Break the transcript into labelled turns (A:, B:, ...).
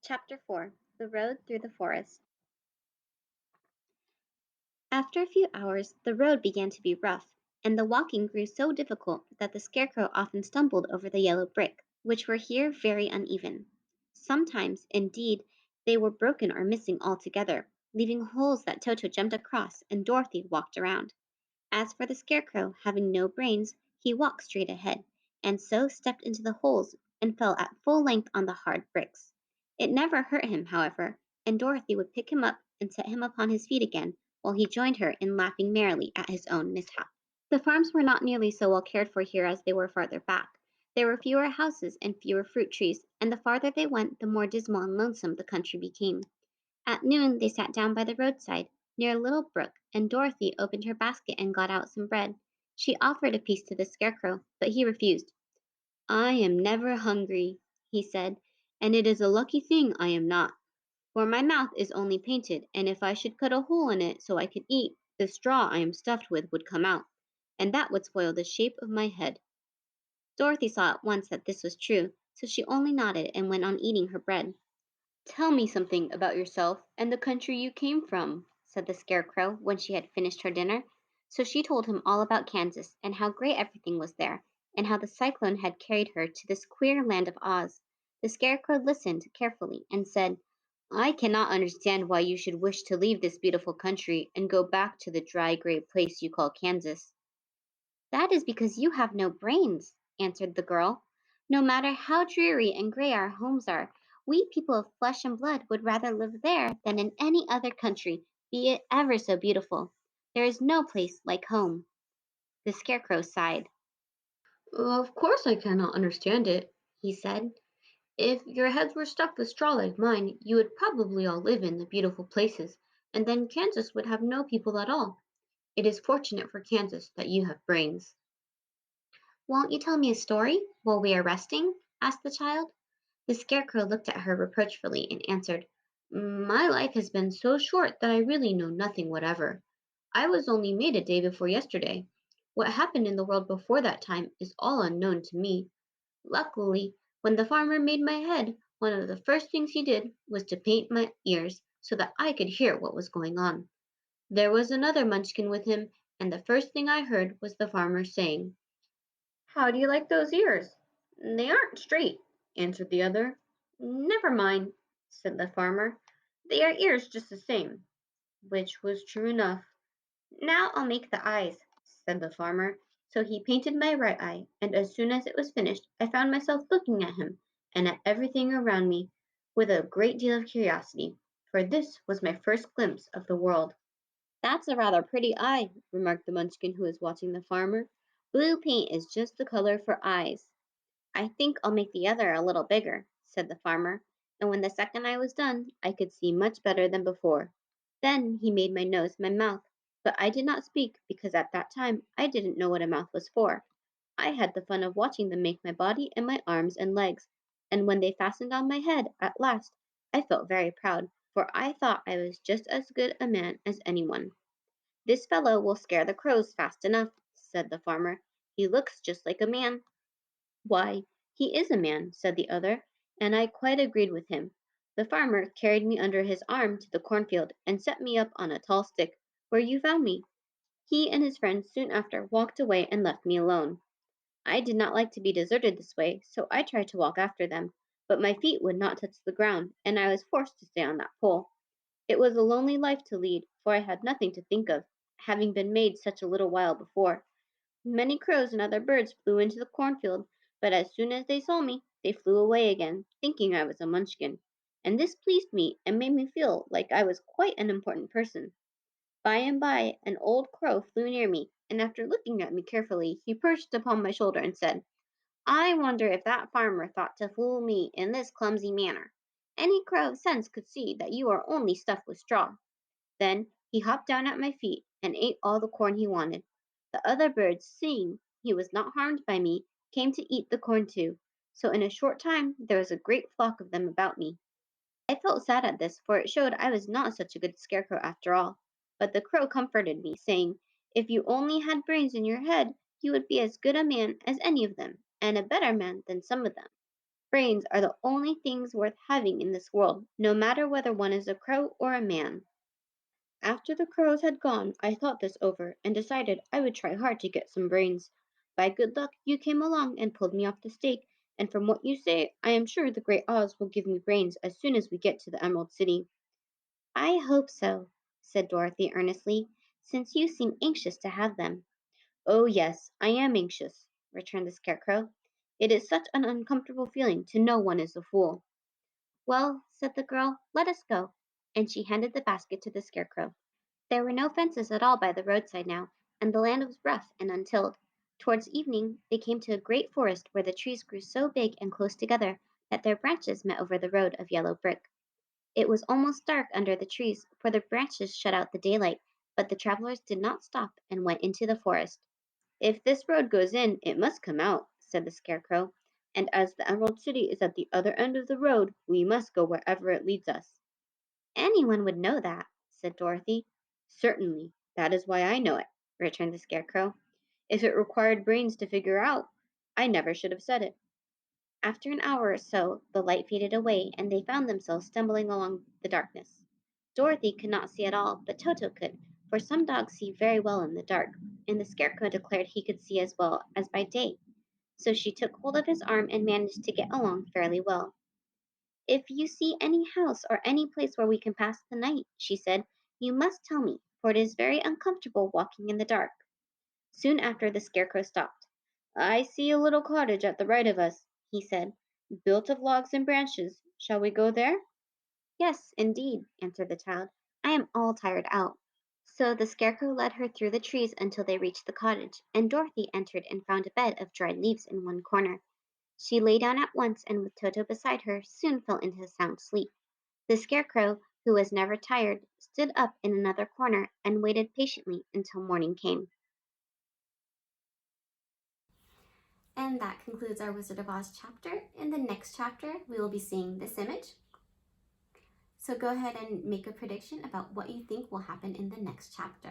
A: Chapter 4 The Road Through the Forest. After a few hours, the road began to be rough, and the walking grew so difficult that the Scarecrow often stumbled over the yellow brick, which were here very uneven. Sometimes, indeed, they were broken or missing altogether, leaving holes that Toto jumped across and Dorothy walked around. As for the Scarecrow, having no brains, he walked straight ahead, and so stepped into the holes and fell at full length on the hard bricks. It never hurt him, however, and Dorothy would pick him up and set him upon his feet again, while he joined her in laughing merrily at his own mishap. The farms were not nearly so well cared for here as they were farther back. There were fewer houses and fewer fruit trees, and the farther they went the more dismal and lonesome the country became. At noon they sat down by the roadside, near a little brook, and Dorothy opened her basket and got out some bread. She offered a piece to the Scarecrow, but he refused. "I am never hungry," he said, "and it is a lucky thing I am not, for my mouth is only painted, and if I should cut a hole in it so I could eat, the straw I am stuffed with would come out, and that would spoil the shape of my head." Dorothy saw at once that this was true, so she only nodded and went on eating her bread. "Tell me something about yourself and the country you came from," said the Scarecrow when she had finished her dinner. So she told him all about Kansas, and how great everything was there, and how the cyclone had carried her to this queer land of Oz. The Scarecrow listened carefully and said, "I cannot understand why you should wish to leave this beautiful country and go back to the dry, gray place you call Kansas." "That is because you have no brains," answered the girl. "No matter how dreary and gray our homes are, we people of flesh and blood would rather live there than in any other country, be it ever so beautiful. There is no place like home." The Scarecrow sighed.
B: Of course I cannot understand it, he said. If your heads were stuffed with straw like mine, you would probably all live in the beautiful places, and then Kansas would have no people at all. It is fortunate for Kansas that you have brains.
A: "Won't you tell me a story while we are resting?" asked the child. The Scarecrow looked at her reproachfully and answered,
B: My life has been so short that I really know nothing whatever. I was only made a day before yesterday. What happened in the world before that time is all unknown to me. Luckily, when the farmer made my head, one of the first things he did was to paint my ears so that I could hear what was going on. There was another Munchkin with him, and the first thing I heard was the farmer saying, How do you like those ears? They aren't straight, answered the other. Never mind, said the farmer. They are ears just the same, which was true enough. Now I'll make the eyes, said the farmer. So he painted my right eye, and as soon as it was finished, I found myself looking at him and at everything around me with a great deal of curiosity, for this was my first glimpse of the world.
A: "That's a rather pretty eye," remarked the Munchkin who was watching the farmer. "Blue paint is just the color for eyes." "I think I'll make the other a little bigger," said the farmer, and when the second eye was done I could see much better than before. Then he made my nose my mouth, but I did not speak because at that time I didn't know what a mouth was for. I had the fun of watching them make my body and my arms and legs, and when they fastened on my head at last I felt very proud, for I thought I was just as good a man as anyone. "This fellow will scare the crows fast enough," said the farmer. "He looks just like a man." "Why, he is a man," said the other, and I quite agreed with him. The farmer carried me under his arm to the cornfield and set me up on a tall stick, where you found me. He and his friends soon after walked away and left me alone. I did not like to be deserted this way, so I tried to walk after them, but my feet would not touch the ground, and I was forced to stay on that pole. It was a lonely life to lead, for I had nothing to think of, having been made such a little while before. Many crows and other birds flew into the cornfield, but as soon as they saw me, they flew away again, thinking I was a Munchkin, and this pleased me and made me feel like I was quite an important person. By and by an old crow flew near me, and after looking at me carefully, he perched upon my shoulder and said, "I wonder if that farmer thought to fool me in this clumsy manner. Any crow of sense could see that you are only stuffed with straw." Then he hopped down at my feet and ate all the corn he wanted. The other birds, seeing he was not harmed by me, came to eat the corn too, so in a short time there was a great flock of them about me. I felt sad at this, for it showed I was not such a good scarecrow after all. But the crow comforted me, saying, "If you only had brains in your head, you would be as good a man as any of them, and a better man than some of them." Brains are the only things worth having in this world, no matter whether one is a crow or a man. After the crows had gone, I thought this over and decided I would try hard to get some brains. By good luck, you came along and pulled me off the stake, and from what you say, I am sure the Great Oz will give me brains as soon as we get to the Emerald City. I hope so, said Dorothy earnestly, since you seem anxious to have them. Oh, yes, I am anxious, returned the Scarecrow. It is such an uncomfortable feeling to know one is a fool. Well, said the girl, let us go, and she handed the basket to the Scarecrow. There were no fences at all by the roadside now, and the land was rough and untilled. Towards evening they came to a great forest where the trees grew so big and close together that their branches met over the road of yellow brick. It was almost dark under the trees, for the branches shut out the daylight, but the travelers did not stop and went into the forest. If this road goes in, it must come out, said the Scarecrow, and as the Emerald City is at the other end of the road, we must go wherever it leads us. Anyone would know that, said Dorothy. Certainly, that is why I know it, returned the Scarecrow. If it required brains to figure out, I never should have said it. After an hour or so, the light faded away, and they found themselves stumbling along the darkness. Dorothy could not see at all, but Toto could, for some dogs see very well in the dark, and the Scarecrow declared he could see as well as by day. So she took hold of his arm and managed to get along fairly well. If you see any house or any place where we can pass the night, she said, you must tell me, for it is very uncomfortable walking in the dark. Soon after the Scarecrow stopped. I see a little cottage at the right of us, he said, built of logs and branches. Shall we go there? Yes, indeed, answered the child. I am all tired out. So the Scarecrow led her through the trees until they reached the cottage, and Dorothy entered and found a bed of dried leaves in one corner. She lay down at once, and with Toto beside her, soon fell into a sound sleep. The Scarecrow, who was never tired, stood up in another corner and waited patiently until morning came.
C: And that concludes our Wizard of Oz chapter. In the next chapter, we will be seeing this image. So go ahead and make a prediction about what you think will happen in the next chapter.